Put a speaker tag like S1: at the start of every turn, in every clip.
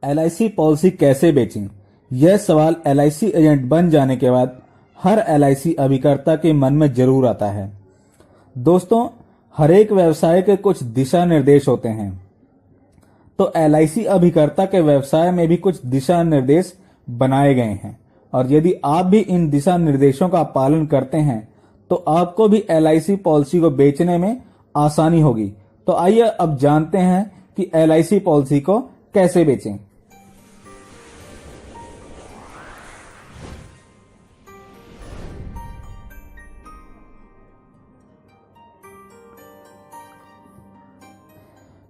S1: LIC policy कैसे बेचें? यह सवाल एलआईसी एजेंट बन जाने के बाद हर एलआईसी अभिकर्ता के मन में जरूर आता है। दोस्तों, हर एक व्यवसाय के कुछ दिशा निर्देश होते हैं, तो एलआईसी अभिकर्ता के व्यवसाय में भी कुछ दिशा निर्देश बनाए गए हैं और यदि आप भी इन दिशा निर्देशों का पालन करते हैं तो आपको भी एलआईसी पॉलिसी को बेचने में आसानी होगी। तो आइए अब जानते हैं कि एलआईसी पॉलिसी को कैसे बेचें।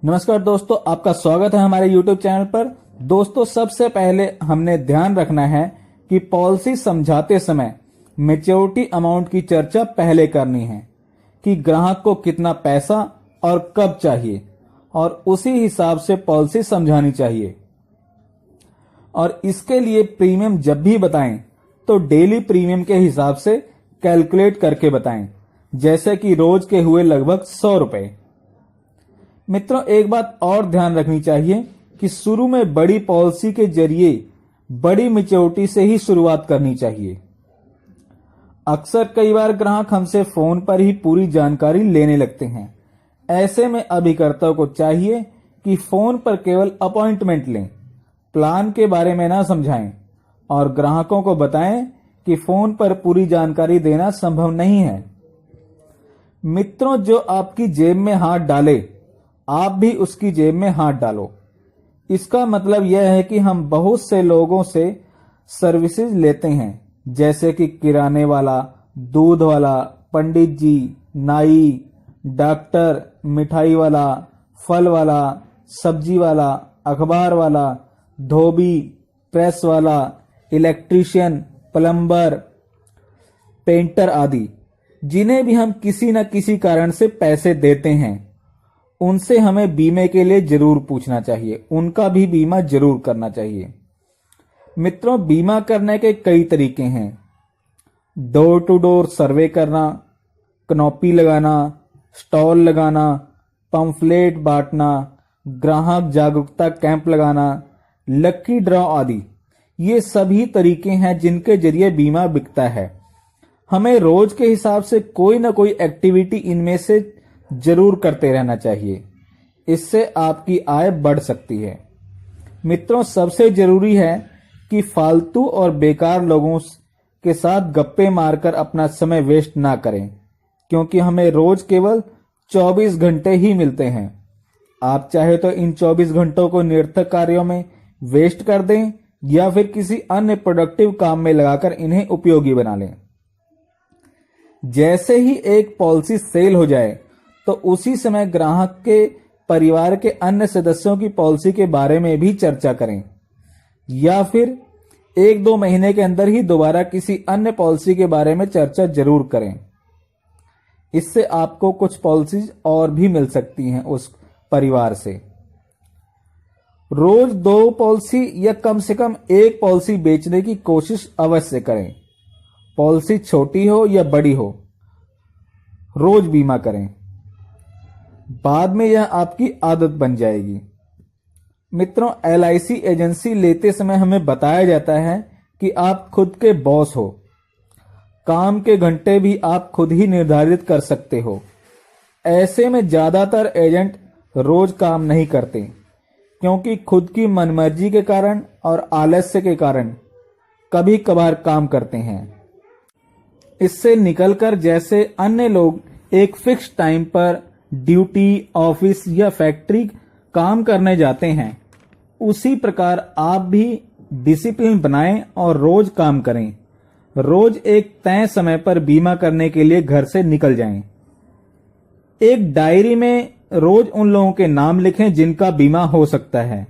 S1: नमस्कार दोस्तों, आपका स्वागत है हमारे YouTube चैनल पर। दोस्तों, सबसे पहले हमने ध्यान रखना है कि पॉलिसी समझाते समय मैच्योरिटी अमाउंट की चर्चा पहले करनी है कि ग्राहक को कितना पैसा और कब चाहिए और उसी हिसाब से पॉलिसी समझानी चाहिए। और इसके लिए प्रीमियम जब भी बताएं तो डेली प्रीमियम के हिसाब से कैलकुलेट करके बताएं, जैसे कि रोज के हुए लगभग 100 रुपए। मित्रों, एक बात और ध्यान रखनी चाहिए कि शुरू में बड़ी पॉलिसी के जरिए बड़ी मैच्योरिटी से ही शुरुआत करनी चाहिए। अक्सर कई बार ग्राहक हमसे फोन पर ही पूरी जानकारी लेने लगते हैं। ऐसे में अभिकर्ता को चाहिए कि फोन पर केवल अपॉइंटमेंट लें, प्लान के बारे में ना समझाएं और ग्राहकों को बताएं कि फोन पर पूरी जानकारी देना संभव नहीं है। मित्रों, जो आपकी जेब में हाथ डाले आप भी उसकी जेब में हाथ डालो। इसका मतलब यह है कि हम बहुत से लोगों से सर्विसेज लेते हैं, जैसे कि किराने वाला, दूध वाला, पंडित जी, नाई, डॉक्टर, मिठाई वाला, फल वाला, सब्जी वाला, अखबार वाला, धोबी, प्रेस वाला, इलेक्ट्रीशियन, प्लम्बर, पेंटर आदि। जिन्हें भी हम किसी न किसी कारण से पैसे देते हैं उनसे हमें बीमे के लिए जरूर पूछना चाहिए, उनका भी बीमा जरूर करना चाहिए। मित्रों, बीमा करने के कई तरीके हैं। डोर टू डोर सर्वे करना, कनोपी लगाना, स्टॉल लगाना, पंफलेट बांटना, ग्राहक जागरूकता कैंप लगाना, लकी ड्रॉ आदि। ये सभी तरीके हैं जिनके जरिए बीमा बिकता है। हमें रोज के हिसाब से कोई ना कोई एक्टिविटी इनमें से जरूर करते रहना चाहिए। इससे आपकी आय बढ़ सकती है। मित्रों, सबसे जरूरी है कि फालतू और बेकार लोगों के साथ गप्पे मारकर अपना समय वेस्ट ना करें, क्योंकि हमें रोज केवल 24 घंटे ही मिलते हैं। आप चाहे तो इन 24 घंटों को निरर्थक कार्यों में वेस्ट कर दें या फिर किसी अन्य प्रोडक्टिव काम में लगाकर इन्हें उपयोगी बना लें। जैसे ही एक पॉलिसी सेल हो जाए तो उसी समय ग्राहक के परिवार के अन्य सदस्यों की पॉलिसी के बारे में भी चर्चा करें या फिर 1-2 महीने के अंदर ही दोबारा किसी अन्य पॉलिसी के बारे में चर्चा जरूर करें। इससे आपको कुछ पॉलिसीज और भी मिल सकती हैं उस परिवार से। रोज 2 पॉलिसी या कम से कम 1 पॉलिसी बेचने की कोशिश अवश्य करें। पॉलिसी छोटी हो या बड़ी हो, रोज बीमा करें। बाद में यह आपकी आदत बन जाएगी। मित्रों, एलआईसी एजेंसी लेते समय हमें बताया जाता है कि आप खुद के बॉस हो। काम के घंटे भी आप खुद ही निर्धारित कर सकते हो। ऐसे में ज्यादातर एजेंट रोज काम नहीं करते, क्योंकि खुद की मनमर्जी के कारण और आलस्य के कारण कभी कभार काम करते हैं। इससे निकलकर जैसे अन्य लोग एक फिक्स टाइम पर ड्यूटी, ऑफिस या फैक्ट्री काम करने जाते हैं, उसी प्रकार आप भी डिसिप्लिन बनाएं और रोज काम करें। रोज एक तय समय पर बीमा करने के लिए घर से निकल जाएं। एक डायरी में रोज उन लोगों के नाम लिखें जिनका बीमा हो सकता है।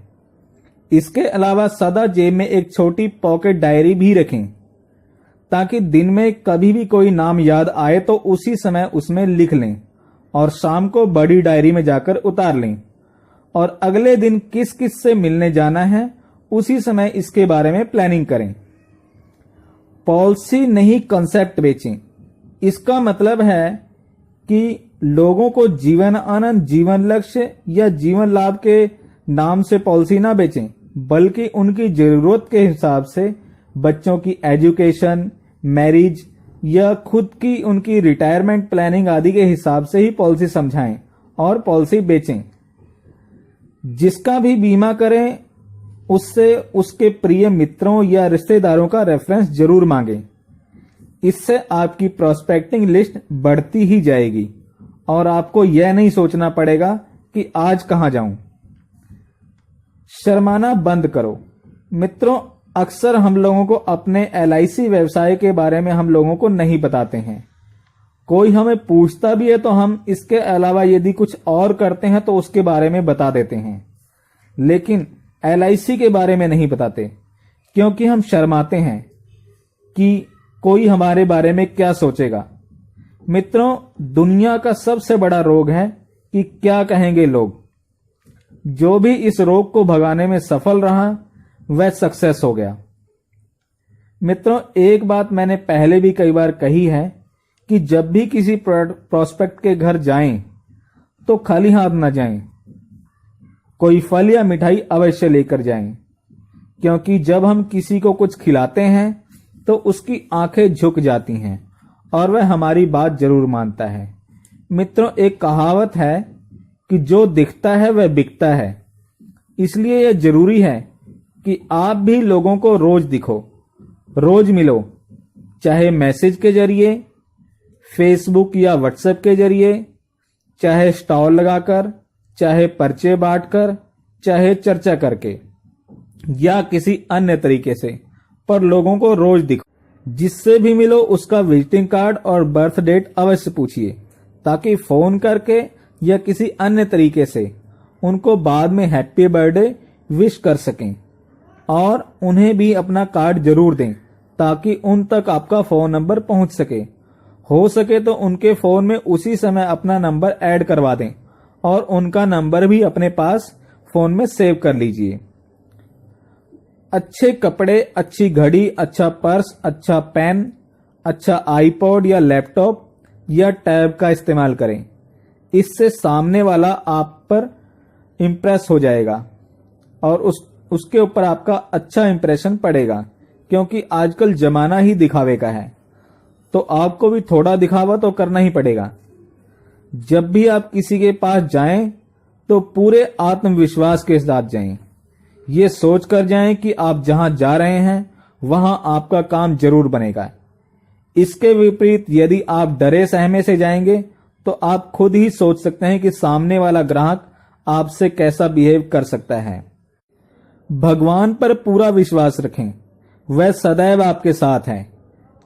S1: इसके अलावा सदा जेब में एक छोटी पॉकेट डायरी भी रखें, ताकि दिन में कभी भी कोई नाम याद आए तो उसी समय उसमें लिख लें और शाम को बड़ी डायरी में जाकर उतार लें। और अगले दिन किस किस से मिलने जाना है उसी समय इसके बारे में प्लानिंग करें। पॉलिसी नहीं, कॉन्सेप्ट बेचें। इसका मतलब है कि लोगों को जीवन आनंद, जीवन लक्ष्य या जीवन लाभ के नाम से पॉलिसी ना बेचें, बल्कि उनकी जरूरत के हिसाब से बच्चों की एजुकेशन, मैरिज या खुद की उनकी रिटायरमेंट प्लानिंग आदि के हिसाब से ही पॉलिसी समझाएं और पॉलिसी बेचें। जिसका भी बीमा करें उससे उसके प्रिय मित्रों या रिश्तेदारों का रेफरेंस जरूर मांगें। इससे आपकी प्रोस्पेक्टिंग लिस्ट बढ़ती ही जाएगी और आपको यह नहीं सोचना पड़ेगा कि आज कहां जाऊं। शर्माना बंद करो। मित्रों, अक्सर हम लोगों को अपने LIC व्यवसाय के बारे में हम लोगों को नहीं बताते हैं। कोई हमें पूछता भी है तो हम इसके अलावा यदि कुछ और करते हैं तो उसके बारे में बता देते हैं, लेकिन LIC के बारे में नहीं बताते, क्योंकि हम शर्माते हैं कि कोई हमारे बारे में क्या सोचेगा। मित्रों, दुनिया का सबसे बड़ा रोग है कि क्या कहेंगे लोग। जो भी इस रोग को भगाने में सफल रहा वह सक्सेस हो गया। मित्रों, एक बात मैंने पहले भी कई बार कही है कि जब भी किसी प्रोस्पेक्ट के घर जाएं तो खाली हाथ न जाएं, कोई फल या मिठाई अवश्य लेकर जाएं, क्योंकि जब हम किसी को कुछ खिलाते हैं तो उसकी आंखें झुक जाती हैं और वह हमारी बात जरूर मानता है। मित्रों, एक कहावत है कि जो दिखता है वह बिकता है। इसलिए यह जरूरी है कि आप भी लोगों को रोज दिखो, रोज मिलो, चाहे मैसेज के जरिए, फेसबुक या व्हाट्सएप के जरिए, चाहे स्टॉल लगाकर, चाहे पर्चे बांटकर, चाहे चर्चा करके या किसी अन्य तरीके से, पर लोगों को रोज दिखो। जिससे भी मिलो उसका विजिटिंग कार्ड और बर्थ डेट अवश्य पूछिए, ताकि फोन करके या किसी अन्य तरीके से उनको बाद में हैप्पी बर्थडे विश कर सकें। और उन्हें भी अपना कार्ड जरूर दें ताकि उन तक आपका फोन नंबर पहुंच सके। हो सके तो उनके फोन में उसी समय अपना नंबर ऐड करवा दें और उनका नंबर भी अपने पास फोन में सेव कर लीजिए। अच्छे कपड़े, अच्छी घड़ी, अच्छा पर्स, अच्छा पेन, अच्छा आईपॉड या लैपटॉप या टैब का इस्तेमाल करें। इससे सामने वाला आप पर इम्प्रेस हो जाएगा और उसके ऊपर आपका अच्छा इंप्रेशन पड़ेगा, क्योंकि आजकल जमाना ही दिखावे का है, तो आपको भी थोड़ा दिखावा तो करना ही पड़ेगा। जब भी आप किसी के पास जाएं तो पूरे आत्मविश्वास के साथ जाएं। ये सोच कर जाएं कि आप जहां जा रहे हैं वहां आपका काम जरूर बनेगा। इसके विपरीत यदि आप डरे सहमे से जाएंगे तो आप खुद ही सोच सकते हैं कि सामने वाला ग्राहक आपसे कैसा बिहेव कर सकता है। भगवान पर पूरा विश्वास रखें, वह सदैव आपके साथ है,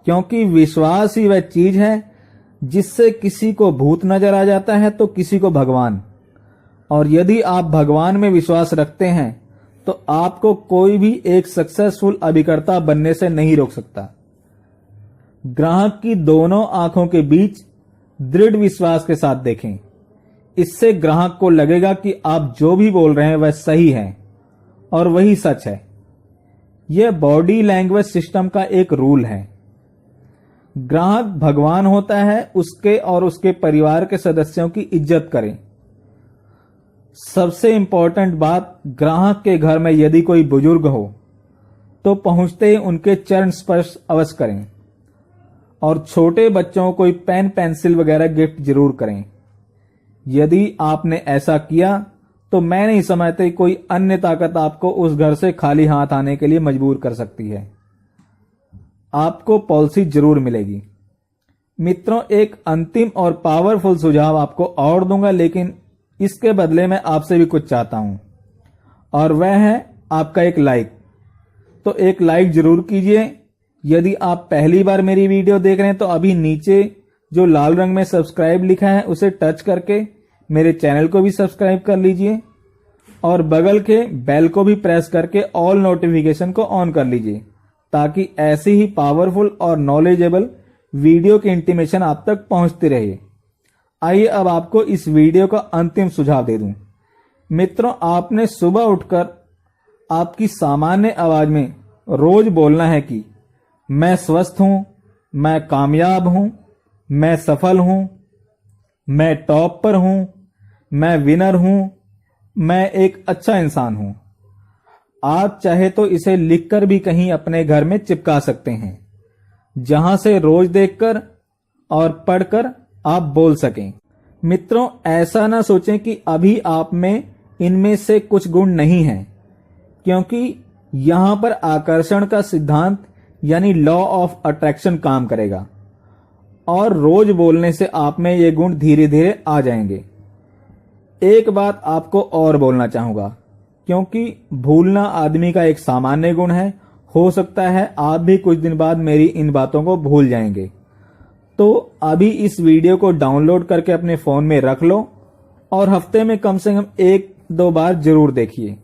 S1: क्योंकि विश्वास ही वह चीज है जिससे किसी को भूत नजर आ जाता है तो किसी को भगवान। और यदि आप भगवान में विश्वास रखते हैं तो आपको कोई भी एक सक्सेसफुल अभिकर्ता बनने से नहीं रोक सकता। ग्राहक की दोनों आंखों के बीच दृढ़ विश्वास के साथ देखें। इससे ग्राहक को लगेगा कि आप जो भी बोल रहे हैं वह सही है और वही सच है। यह बॉडी लैंग्वेज सिस्टम का एक रूल है। ग्राहक भगवान होता है, उसके और उसके परिवार के सदस्यों की इज्जत करें। सबसे इंपॉर्टेंट बात, ग्राहक के घर में यदि कोई बुजुर्ग हो तो पहुंचते ही उनके चरण स्पर्श अवश्य करें और छोटे बच्चों को कोई पेन पेंसिल वगैरह गिफ्ट जरूर करें। यदि आपने ऐसा किया तो मैं नहीं समझता कोई अन्य ताकत आपको उस घर से खाली हाथ आने के लिए मजबूर कर सकती है। आपको पॉलिसी जरूर मिलेगी। मित्रों, एक अंतिम और पावरफुल सुझाव आपको और दूंगा, लेकिन इसके बदले मैं आपसे भी कुछ चाहता हूं, और वह है आपका एक लाइक। तो एक लाइक जरूर कीजिए। यदि आप पहली बार मेरी वीडियो देख रहे हैं तो अभी नीचे जो लाल रंग में सब्सक्राइब लिखा है उसे टच करके मेरे चैनल को भी सब्सक्राइब कर लीजिए और बगल के बेल को भी प्रेस करके ऑल नोटिफिकेशन को ऑन कर लीजिए, ताकि ऐसी ही पावरफुल और नॉलेजेबल वीडियो की इंटीमेशन आप तक पहुंचती रहे। आइए अब आपको इस वीडियो का अंतिम सुझाव दे दूं। मित्रों, आपने सुबह उठकर आपकी सामान्य आवाज में रोज बोलना है कि मैं स्वस्थ हूं, मैं कामयाब हूं, मैं सफल हूं, मैं टॉप पर हूं, मैं विनर हूं, मैं एक अच्छा इंसान हूं। आप चाहे तो इसे लिखकर भी कहीं अपने घर में चिपका सकते हैं, जहां से रोज देखकर और पढ़कर आप बोल सकें। मित्रों, ऐसा ना सोचें कि अभी आप में इनमें से कुछ गुण नहीं हैं, क्योंकि यहां पर आकर्षण का सिद्धांत यानी लॉ ऑफ अट्रैक्शन काम करेगा और रोज बोलने से आप में ये गुण धीरे धीरे आ जाएंगे। एक बात आपको और बोलना चाहूंगा, क्योंकि भूलना आदमी का एक सामान्य गुण है। हो सकता है आप भी कुछ दिन बाद मेरी इन बातों को भूल जाएंगे। तो अभी इस वीडियो को डाउनलोड करके अपने फोन में रख लो और हफ्ते में कम से कम 1-2 बार जरूर देखिए,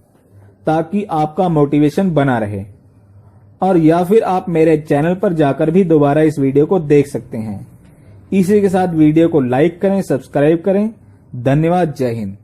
S1: ताकि आपका मोटिवेशन बना रहे। और या फिर आप मेरे चैनल पर जाकर भी दोबारा इस वीडियो को देख सकते हैं। इसी के साथ वीडियो को लाइक करें, सब्सक्राइब करें। धन्यवाद। जय हिंद।